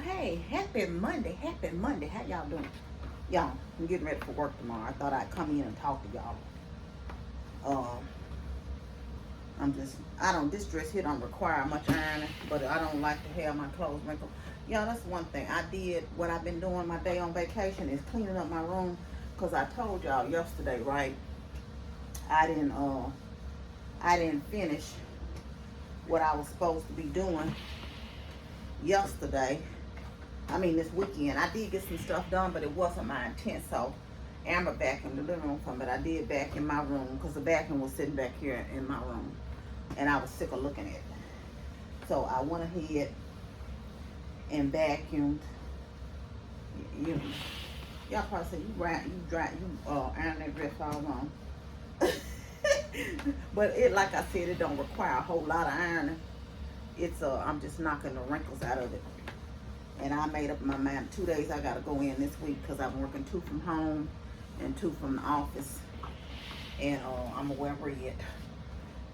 hey, happy Monday, happy Monday. How y'all doing? Y'all, I'm getting ready for work tomorrow. I thought I'd come in and talk to y'all. This dress here don't require much ironing, but I don't like to have my clothes wrinkled. Y'all, that's one thing. What I've been doing my day on vacation is cleaning up my room, because I told y'all yesterday, right? I didn't finish what I was supposed to be doing yesterday. I mean, this weekend. I did get some stuff done, but it wasn't my intent. So Amber vacuumed the living room for me, but I did vacuum my room because the vacuum was sitting back here in my room, and I was sick of looking at it. So I went ahead and vacuumed. Y'all probably say you iron that dress all wrong. But like I said, it don't require a whole lot of ironing. I'm just knocking the wrinkles out of it. And I made up my mind 2 days I gotta go in this week because I'm working 2 from home and 2 from the office. And I'm gonna wear red.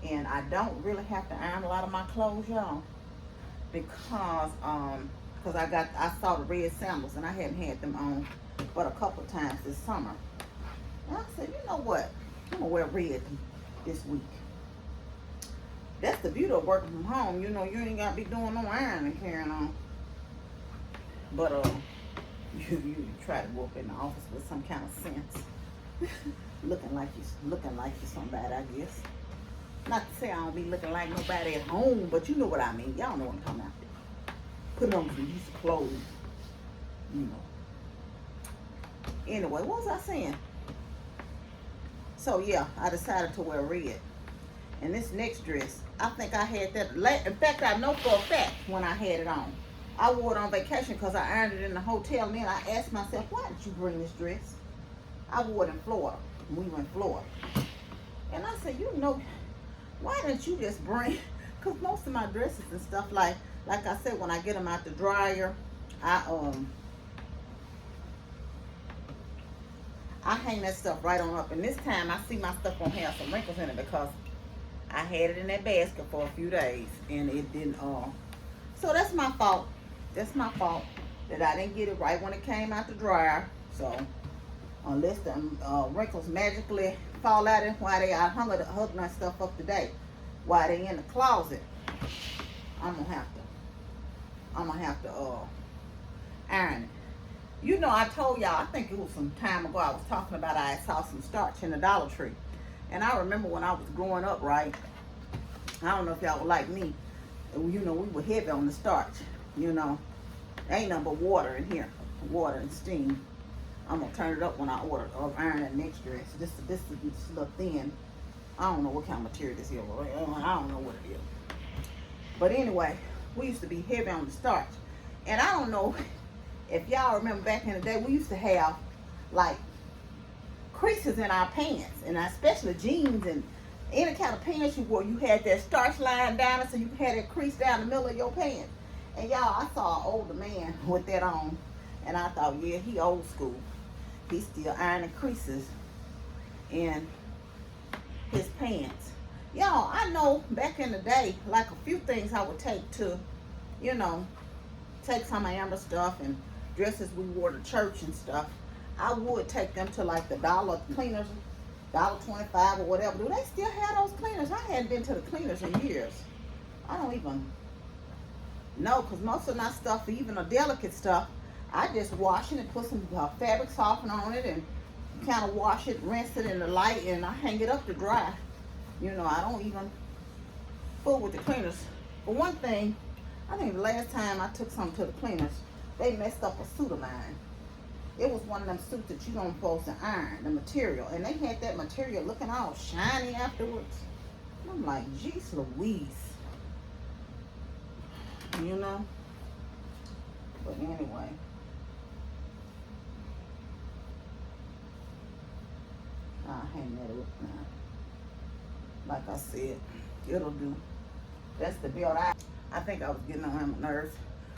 And I don't really have to iron a lot of my clothes, y'all, because I saw the red sandals and I hadn't had them on but a couple times this summer. And I said, you know what? I'm gonna wear red this week. That's the beauty of working from home. You know, you ain't gotta be doing no ironing carrying on. But you try to work in the office with some kind of sense. looking like you somebody, I guess. Not to say I don't be looking like nobody at home, but you know what I mean. Y'all know what I'm talking about. Putting on some decent clothes, you know. Anyway, what was I saying? So yeah, I decided to wear red. And this next dress, I think I had that. In fact, I know for a fact when I had it on. I wore it on vacation because I ironed it in the hotel. And then I asked myself, why did you bring this dress? I wore it in Florida. We were in Florida. And I said, you know, why didn't you just bring, because most of my dresses and stuff, like I said, when I get them out the dryer, I hang that stuff right on up. And this time I see my stuff gonna have some wrinkles in it because I had it in that basket for a few days and it didn't so that's my fault. That's my fault that I didn't get it right when it came out the dryer. So unless the wrinkles magically fall out and while I hung that stuff up today, while they in the closet, I'm gonna have to iron it. You know, I told y'all, I think it was some time ago, I was talking about I saw some starch in the Dollar Tree. And I remember when I was growing up, right? I don't know if y'all were like me. You know, we were heavy on the starch. You know, ain't nothing but water in here. Water and steam. I'm going to turn it up when I iron that next dress. This is a little thin. I don't know what kind of material this is. I don't know what it is. But anyway, we used to be heavy on the starch. And I don't know if y'all remember back in the day, we used to have like creases in our pants, and especially jeans and any kind of pants you wore, you had that starch line down it, so you had that crease down the middle of your pants. And y'all, I saw an older man with that on, and I thought, yeah, he old school. He's still ironing creases in his pants. Y'all, I know back in the day, like a few things I would take to, you know, take some of Amber's stuff and dresses we wore to church and stuff. I would take them to like the dollar cleaners, $1.25 or whatever. Do they still have those cleaners? I hadn't been to the cleaners in years. I don't even know, because most of my stuff, even the delicate stuff, I just wash it and put some fabric softener on it and kind of wash it, rinse it in the light, and I hang it up to dry. You know, I don't even fool with the cleaners. But one thing, I think the last time I took something to the cleaners, they messed up a suit of mine. It was one of them suits that you don't supposed to iron, the material. And they had that material looking all shiny afterwards. And I'm like, geez Louise. You know? But anyway. I'll hang that up now. Like I said, it'll do. That's the belt. I think I was getting on my nerves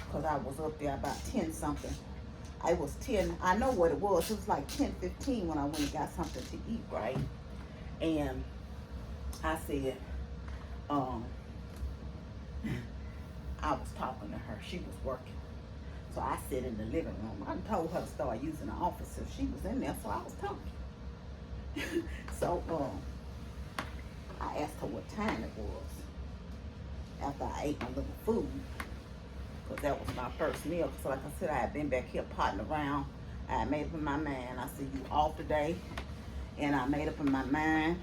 because I was up there about 10 something. I was 10, I know what it was. It was like 10:15 when I went and got something to eat, right? And I said, I was talking to her. She was working. So I sit in the living room. I told her to start using the office, so she was in there, so I was talking. So I asked her what time it was after I ate my little food, because that was my first meal. Because like I said, I had been back here potting around. I had made up in my mind. I said, you off today? And I made up in my mind.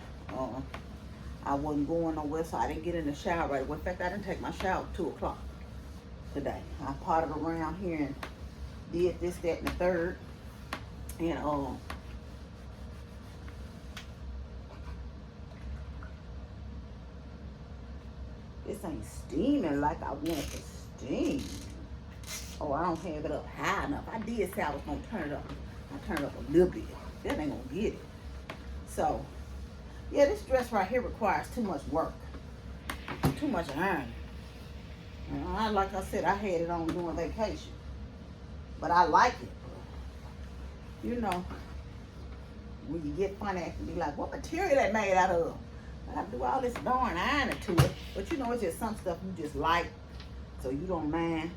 I wasn't going nowhere, so I didn't get in the shower right away. In fact, I didn't take my shower at 2 o'clock today. I potted around here and did this, that, and the third. And this ain't steaming like I want it to steam. Oh, I don't have it up high enough. I did say I was gonna turn it up. I turned it up a little bit. That ain't gonna get it. So, yeah, this dress right here requires too much work, too much ironing. Like I said, I had it on during vacation, but I like it. You know, when you get funny, I can be like, what material that made out of? I gotta do all this darn ironing to it. But you know, it's just some stuff you just like, so you don't mind.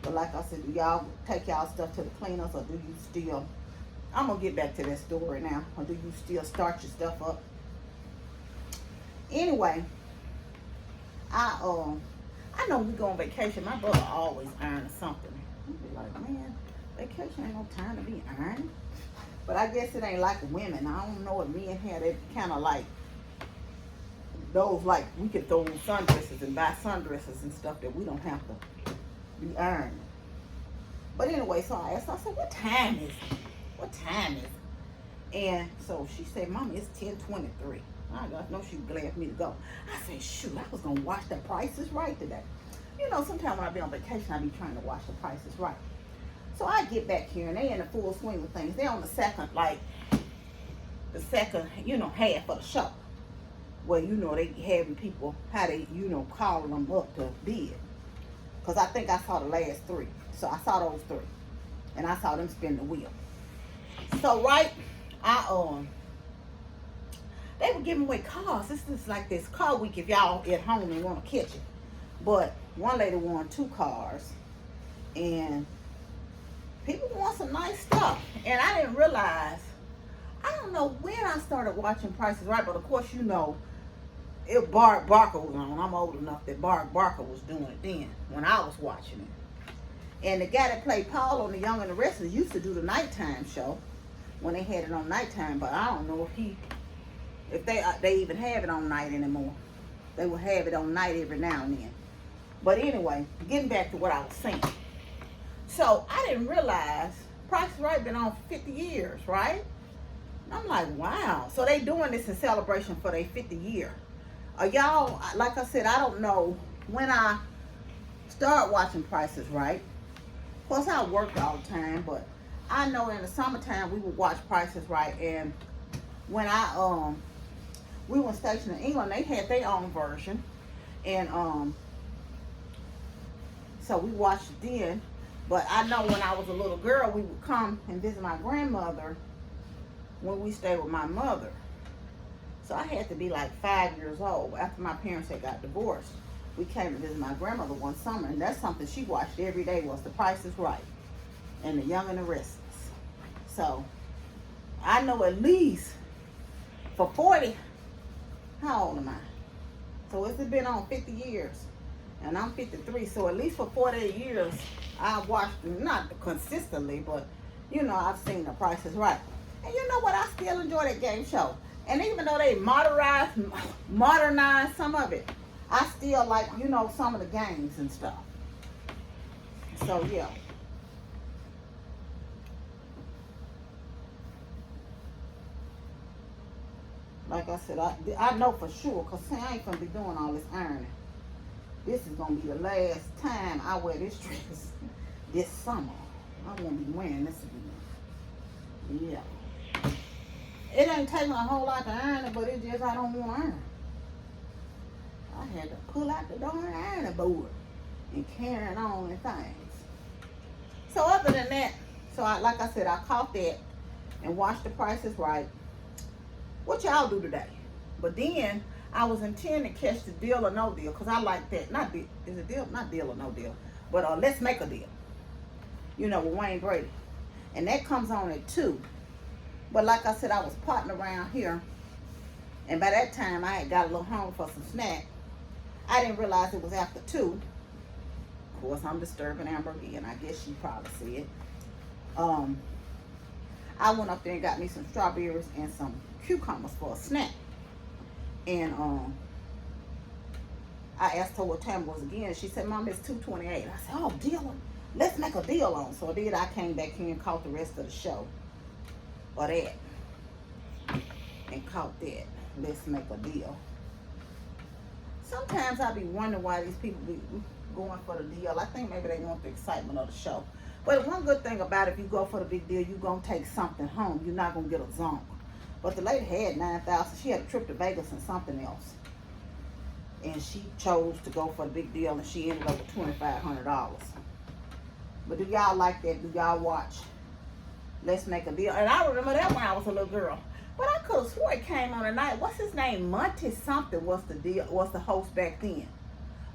But like I said, do y'all take y'all stuff to the cleaners, or do you still, I'm gonna get back to that story now, or do you still start your stuff up? Anyway, I know we go on vacation. My brother always irons something. He'd be like, man, vacation ain't no time to be ironing. But I guess it ain't like women. I don't know if men have that kind of like those, like we could throw sundresses and buy sundresses and stuff that we don't have to be ironing. But anyway, so I asked her, I said, what time is it? What time is it? And so she said, Mama, it's 10:23. I know she was glad for me to go. I said, shoot, I was going to watch the Prices Right today. You know, sometimes when I be on vacation, I be trying to watch the Prices Right. So I get back here, and they in the full swing of things. They on the second, you know, half of the show. Well, you know, they having people, how they, you know, calling them up to bid. Because I think I saw the last three. So I saw those three. And I saw them spin the wheel. So, right, they were giving away cars. This is like this car week if y'all at home and want to catch it. But one lady won 2 cars. And people want some nice stuff. And I didn't realize, I don't know when I started watching Prices Right, but of course, you know, if Bart Barker was on. I'm old enough that Bart Barker was doing it then when I was watching it. And the guy that played Paul on The Young and the Restless used to do the nighttime show when they had it on nighttime, but I don't know if they even have it on night anymore. They will have it on night every now and then. But anyway, getting back to what I was saying. So I didn't realize Price is Right been on for 50 years, right? And I'm like, wow. So they doing this in celebration for their 50 year. Y'all, like I said, I don't know when I start watching Prices Right. Of course, I worked all the time, but I know in the summertime we would watch Prices Right. And when we were stationed in England, they had their own version, and so we watched it then. But I know when I was a little girl, we would come and visit my grandmother when we stayed with my mother. So I had to be like 5 years old after my parents had got divorced. We came to visit my grandmother one summer, and that's something she watched every day was The Price is Right and The Young and the Restless. So I know at least for 40, how old am I? So it's been on 50 years, and I'm 53. So at least for 40 years, I watched, not consistently, but you know, I've seen The Price is Right. And you know what? I still enjoy that game show. And even though they modernized some of it, I still like, you know, some of the games and stuff. So, yeah. Like I said, I know for sure, because I ain't going to be doing all this ironing. This is going to be the last time I wear this dress this summer. I won't be wearing this again. Yeah. It ain't taking a whole lot to iron it, but it just, I don't want to iron. I had to pull out the darn ironing board and carry on and things. So other than that, like I said, I caught that and watched The Price is Right. What y'all do today? But then I was intending to catch the Deal or No Deal, because I like that. Is it deal? Not Deal or No Deal. But Let's Make a Deal, you know, with Wayne Brady. And that comes on at 2. But like I said, I was potting around here. And by that time, I had got a little hungry for some snack. I didn't realize it was after 2. Of course, I'm disturbing Amber again. I guess she probably see it. I went up there and got me some strawberries and some cucumbers for a snack. And I asked her what time it was again. She said, Mom, it's 2:28. I said, oh, deal. Let's make a deal on. So I did. I came back here and caught the rest of the show. Or that. And caught that. Let's Make a Deal. Sometimes I be wondering why these people be going for the deal. I think maybe they want the excitement of the show. But one good thing about it, if you go for the big deal, you're going to take something home. You're not going to get a zonk. But the lady had $9,000. She had a trip to Vegas and something else. And she chose to go for the big deal, and she ended up with $2,500. But do y'all like that? Do y'all watch Let's Make a Deal? And I remember that when I was a little girl. But I could have swore it came on tonight. What's his name? Monty something was the host back then.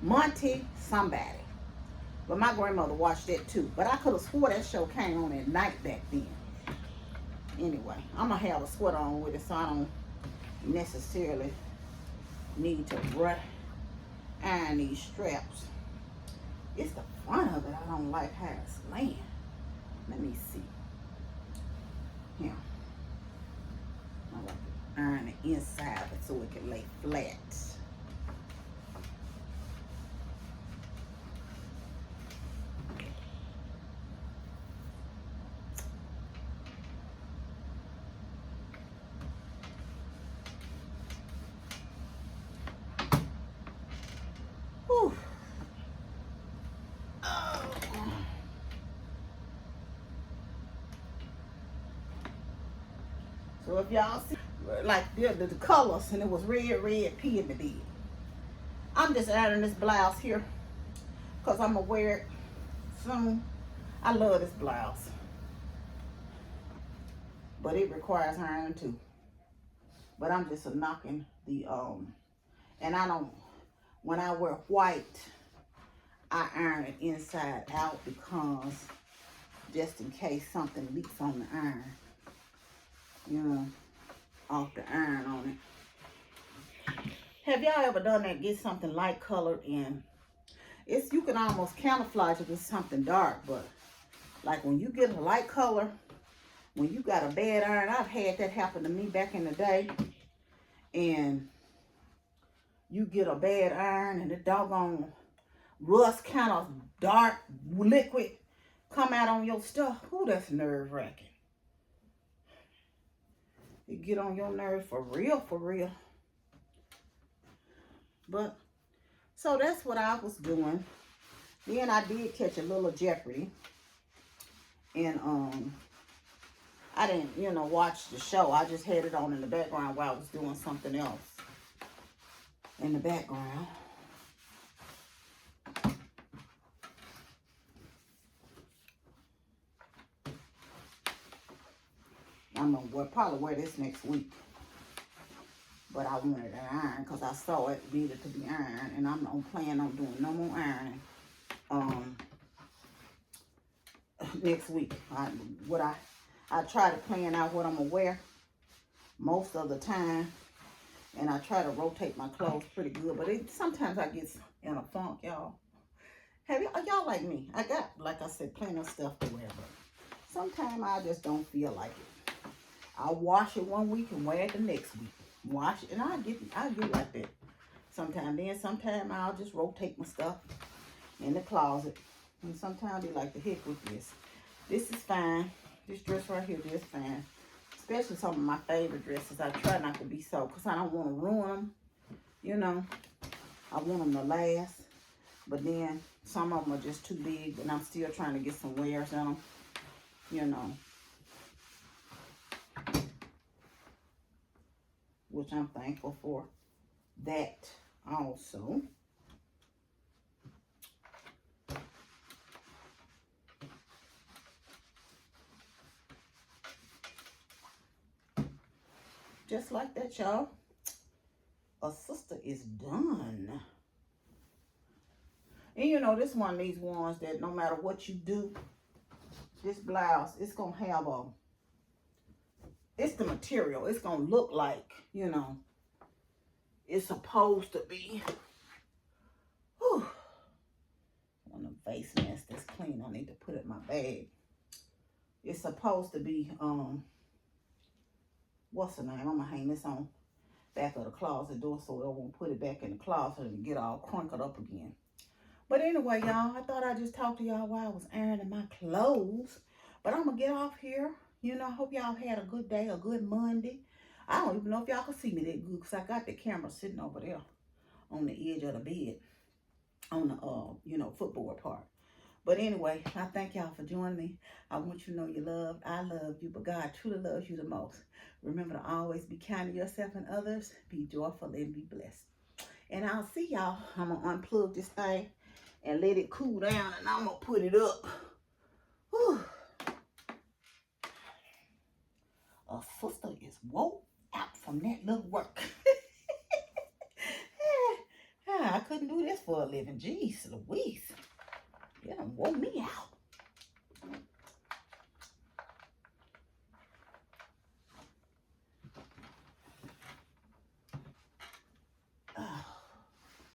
Monty somebody. But my grandmother watched that too. But I could have swore that show came on at night back then. Anyway, I'm going to have a sweater on with it so I don't necessarily need to iron these straps. It's the front of it I don't like how it's laying. Let me see. Here. I like to iron the inside of it so it can lay flat. Whew. Oh. So if y'all see, like the colors, and it was red, pea in the bed. I'm just adding this blouse here because I'm going to wear it soon. I love this blouse. But it requires iron too. But I'm just knocking the, and I don't, when I wear white, I iron it inside out because just in case something leaks on the iron, you know, off the iron on it. Have y'all ever done that? Get something light colored and you can almost camouflage it with something dark, but like when you get a light color, when you got a bad iron, I've had that happen to me back in the day, and you get a bad iron and the doggone rust kind of dark liquid come out on your stuff. Ooh, that's nerve wracking. It get on your nerves for real, for real. But, so that's what I was doing. Then I did catch a little Jeopardy. And, I didn't, you know, watch the show. I just had it on in the background while I was doing something else in the background. I'm going to probably wear this next week. But I wanted an iron because I saw it needed to be ironed. And I'm not planning on doing no more ironing next week. I try to plan out what I'm going to wear most of the time. And I try to rotate my clothes pretty good. But sometimes I get in a funk, y'all. Y'all like me? I got, like I said, plenty of stuff to wear. But sometimes I just don't feel like it. I'll wash it one week and wear it the next week. Wash it. And I get like that sometimes. Then sometimes I'll just rotate my stuff in the closet. And sometimes they like to heck with this. This is fine. This dress right here is fine. Especially some of my favorite dresses. I try not to be so, because I don't want to ruin them. You know, I want them to last. But then some of them are just too big, and I'm still trying to get some wears in them. You know. Which I'm thankful for that also. Just like that, y'all. A sister is done. And you know, you know, this one of these ones that no matter what you do, this blouse, it's going to have a, it's the material. It's going to look like, you know, it's supposed to be. Whew. One of the face masks that's clean, I need to put it in my bag. It's supposed to be, what's the name? I'm going to hang this on back of the closet door so I won't put it back in the closet and get all crunkled up again. But anyway, y'all, I thought I'd just talk to y'all while I was ironing my clothes. But I'm going to get off here. You know, I hope y'all had a good day, a good Monday. I don't even know if y'all can see me that good because I got the camera sitting over there on the edge of the bed on the, you know, footboard part. But anyway, I thank y'all for joining me. I want you to know you're loved. I love you, but God truly loves you the most. Remember to always be kind to yourself and others. Be joyful and be blessed. And I'll see y'all. I'm going to unplug this thing and let it cool down, and I'm going to put it up. Whew. A sister is woke out from that little work. I couldn't do this for a living. Jeez Louise. You done woke me out.